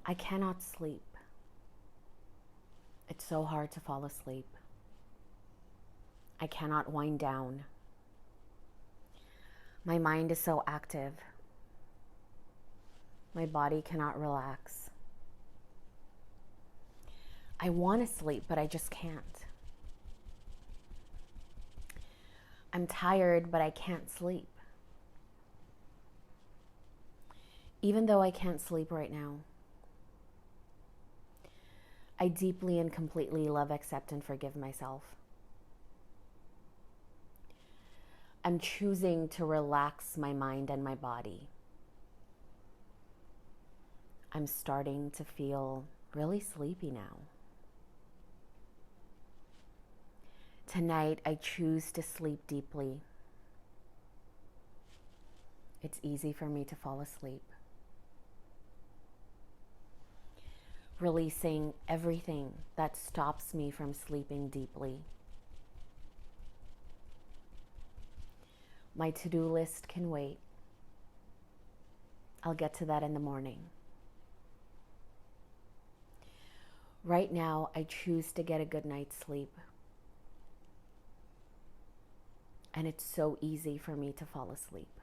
I cannot sleep. It's so hard to fall asleep. I cannot wind down. My mind is so active. My body cannot relax. I want to sleep, but I just can't. I'm tired, but I can't sleep. Even though I can't sleep right now, I deeply and completely love, accept, and forgive myself. I'm choosing to relax my mind and my body. I'm starting to feel really sleepy now. Tonight, I choose to sleep deeply. It's easy for me to fall asleep. Releasing everything that stops me from sleeping deeply. My to-do list can wait. I'll get to that in the morning. Right now, I choose to get a good night's sleep. And it's so easy for me to fall asleep.